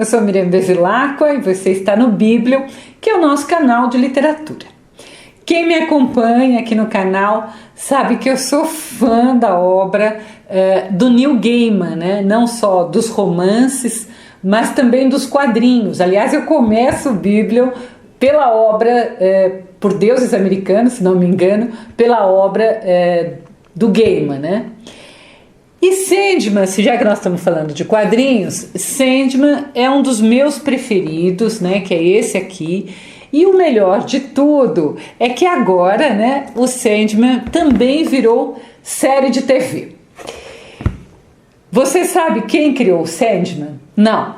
eu sou Miriam Bevilacqua e você está no Bíblio, que é o nosso canal de literatura. Quem me acompanha aqui no canal sabe que eu sou fã da obra do Neil Gaiman, né? Não só dos romances, mas também dos quadrinhos. Aliás, eu começo o Bíblio pela obra, por deuses americanos, se não me engano, pela obra do Gaiman, né? E Sandman, já que nós estamos falando de quadrinhos, Sandman é um dos meus preferidos, né, que é esse aqui. E o melhor de tudo é que agora, né, o Sandman também virou série de TV. Você sabe quem criou o Sandman? Não,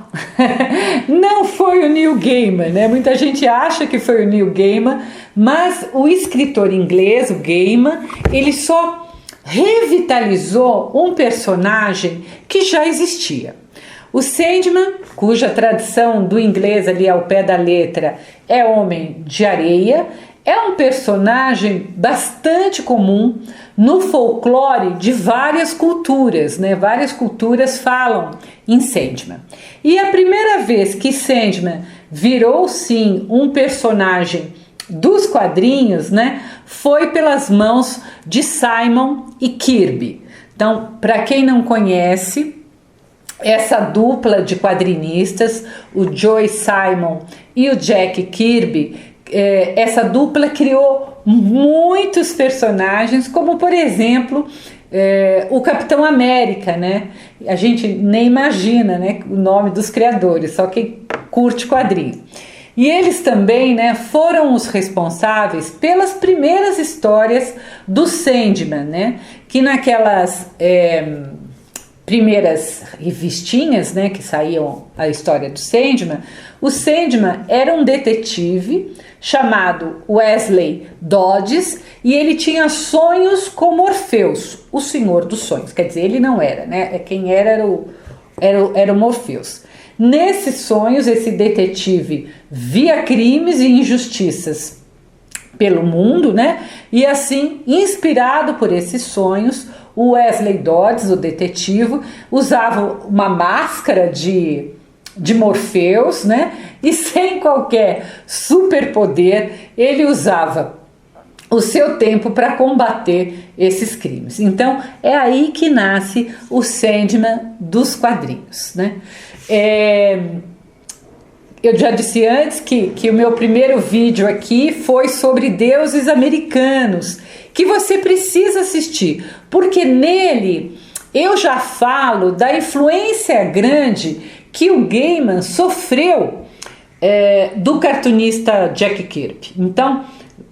não foi o Neil Gaiman, né? Muita gente acha que foi o Neil Gaiman, mas o escritor inglês, o Gaiman, ele só revitalizou um personagem que já existia. O Sandman, cuja tradução do inglês ali ao pé da letra é Homem de Areia, é um personagem bastante comum no folclore de várias culturas, né? Várias culturas falam em Sandman. E a primeira vez que Sandman virou sim um personagem dos quadrinhos, né, foi pelas mãos de Simon e Kirby. Então, para quem não conhece, essa dupla de quadrinistas, o Joe Simon e o Jack Kirby, essa dupla criou muitos personagens, como por exemplo o Capitão América, né? A gente nem imagina, né, o nome dos criadores, só quem curte quadrinho. E eles também, né, foram os responsáveis pelas primeiras histórias do Sandman, né, que naquelas primeiras revistinhas, né, que saíam a história do Sandman, o Sandman era um detetive chamado Wesley Dodds e ele tinha sonhos com Morpheus, o senhor dos sonhos. Quer dizer, ele não era, né? Quem era o Morpheus. Nesses sonhos, esse detetive via crimes e injustiças pelo mundo, né? E assim, inspirado por esses sonhos, o Wesley Dodds, o detetive, usava uma máscara de Morpheus, né? E sem qualquer superpoder, ele usava o seu tempo para combater esses crimes. Então, é aí que nasce o Sandman dos quadrinhos, né? Eu já disse antes que o meu primeiro vídeo aqui foi sobre deuses americanos, que você precisa assistir, porque nele eu já falo da influência grande que o Gaiman sofreu do cartunista Jack Kirby. Então,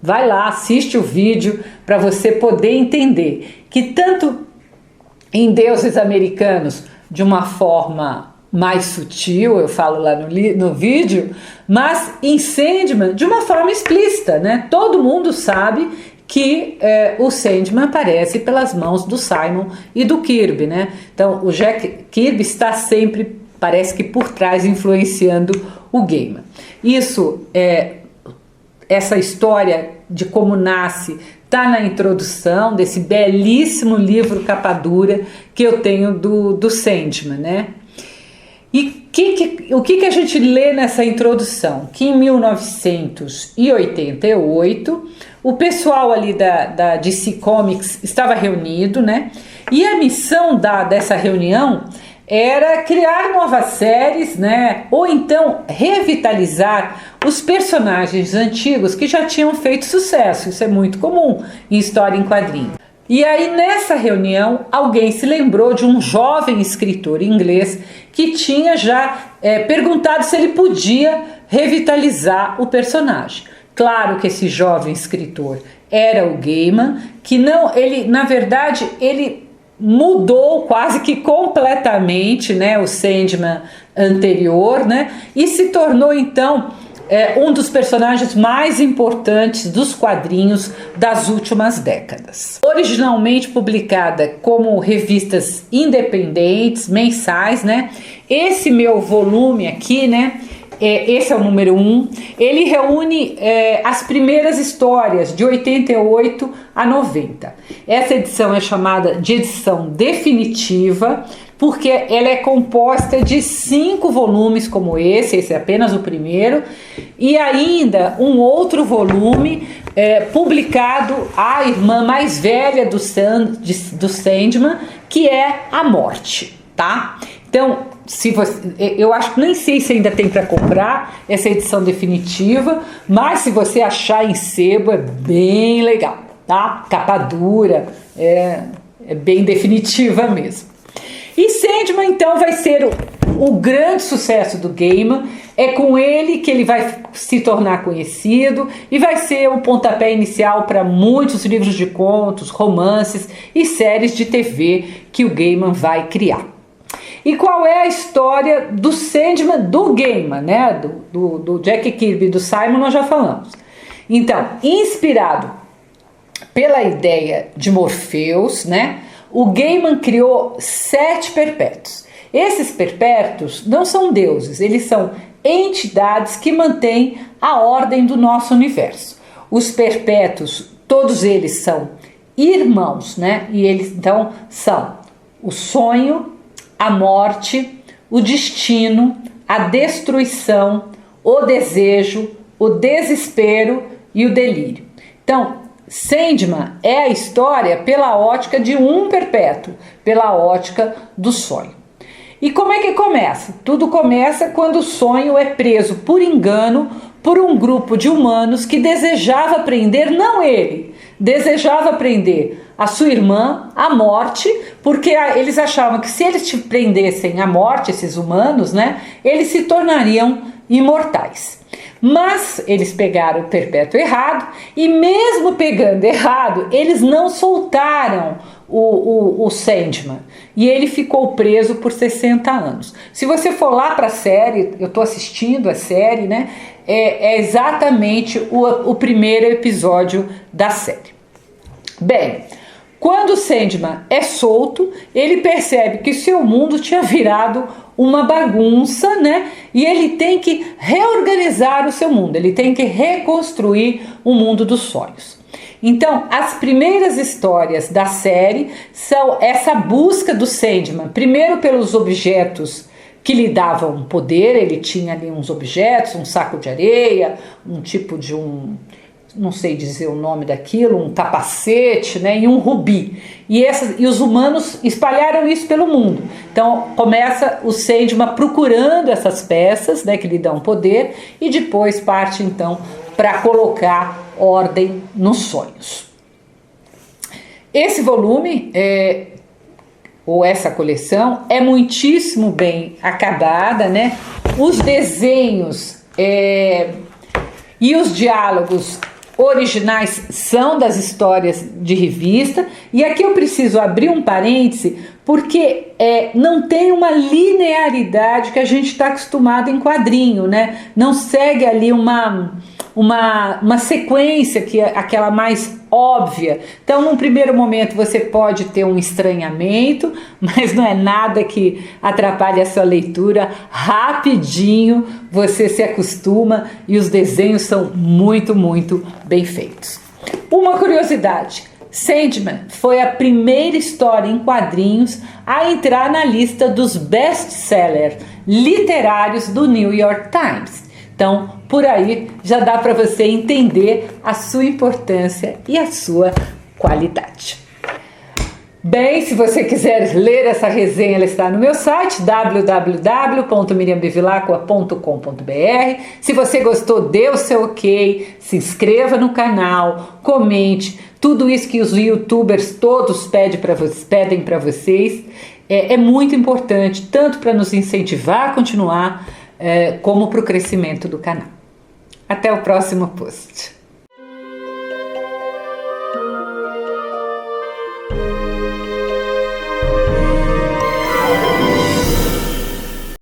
vai lá, assiste o vídeo para você poder entender que tanto em deuses americanos, de uma forma mais sutil, eu falo lá no vídeo, mas em Sandman de uma forma explícita, né? Todo mundo sabe que o Sandman aparece pelas mãos do Simon e do Kirby, né? Então o Jack Kirby está sempre, parece que por trás, influenciando o Gaiman. Essa história de como nasce está na introdução desse belíssimo livro capa dura que eu tenho do Sandman, né? E o que a gente lê nessa introdução? Que em 1988 o pessoal ali da DC Comics estava reunido, né? E a missão dessa reunião era criar novas séries, né? Ou então revitalizar os personagens antigos que já tinham feito sucesso. Isso é muito comum em história em quadrinhos. E aí nessa reunião alguém se lembrou de um jovem escritor inglês que tinha já perguntado se ele podia revitalizar o personagem. Claro que esse jovem escritor era o Gaiman, que não, ele, na verdade, ele mudou quase que completamente, né, o Sandman anterior, né, e se tornou então um dos personagens mais importantes dos quadrinhos das últimas décadas. Originalmente publicada como revistas independentes, mensais, né? Esse meu volume aqui, né? Esse é o número 1. Ele reúne as primeiras histórias de 88 a 90. Essa edição é chamada de edição definitiva. porque ela é composta de 5 volumes como esse é apenas o primeiro, e ainda um outro volume publicado à irmã mais velha do Sandman, que é A Morte, tá? Então, eu acho que nem sei se ainda tem para comprar essa edição definitiva, mas se você achar em sebo é bem legal, tá? Capa dura, é bem definitiva mesmo. E Sandman então vai ser o grande sucesso do Gaiman, é com ele que ele vai se tornar conhecido e vai ser o pontapé inicial para muitos livros de contos, romances e séries de TV que o Gaiman vai criar. E qual é a história do Sandman do Gaiman, né? Do Jack Kirby e do Simon nós já falamos. Então, inspirado pela ideia de Morpheus, né? O Gaiman criou 7 perpétuos. Esses perpétuos não são deuses, eles são entidades que mantêm a ordem do nosso universo. Os perpétuos, todos eles são irmãos, né? E eles então são o sonho, a morte, o destino, a destruição, o desejo, o desespero e o delírio. Então, Sandman é a história pela ótica de um perpétuo, pela ótica do sonho. E como é que começa? Tudo começa quando o sonho é preso por engano por um grupo de humanos que desejava prender, não ele, desejava prender a sua irmã, a morte, porque eles achavam que se eles prendessem a morte, esses humanos, né, eles se tornariam imortais. Mas eles pegaram o perpétuo errado e mesmo pegando errado, eles não soltaram o Sandman e ele ficou preso por 60 anos. Se você for lá para a série, eu estou assistindo a série, né? É exatamente o primeiro episódio da série. Bem, quando o Sandman é solto, ele percebe que seu mundo tinha virado uma bagunça, né? E ele tem que reorganizar o seu mundo, ele tem que reconstruir o mundo dos sonhos. Então, as primeiras histórias da série são essa busca do Sandman, primeiro pelos objetos que lhe davam poder. Ele tinha ali uns objetos, um saco de areia, um tipo de não sei dizer o nome daquilo, um capacete, né, e um rubi. E os humanos espalharam isso pelo mundo. Então começa o Sandman procurando essas peças, né, que lhe dão poder, e depois parte então para colocar ordem nos sonhos. Esse volume, ou essa coleção, é muitíssimo bem acabada, né? Os desenhos e os diálogos originais são das histórias de revista, e aqui eu preciso abrir um parêntese porque não tem uma linearidade que a gente está acostumado em quadrinho, né? Não segue ali uma sequência que é aquela mais óbvia. Então, num primeiro momento você pode ter um estranhamento, mas não é nada que atrapalhe a sua leitura. Rapidinho você se acostuma e os desenhos são muito, muito bem feitos. Uma curiosidade: Sandman foi a primeira história em quadrinhos a entrar na lista dos best-sellers literários do New York Times. Então, por aí já dá para você entender a sua importância e a sua qualidade. Bem, se você quiser ler essa resenha, ela está no meu site www.miriambevilacqua.com.br. Se você gostou, dê o seu ok, se inscreva no canal, comente. Tudo isso que os youtubers todos pedem para vocês é muito importante, tanto para nos incentivar a continuar, como para o crescimento do canal. Até o próximo post.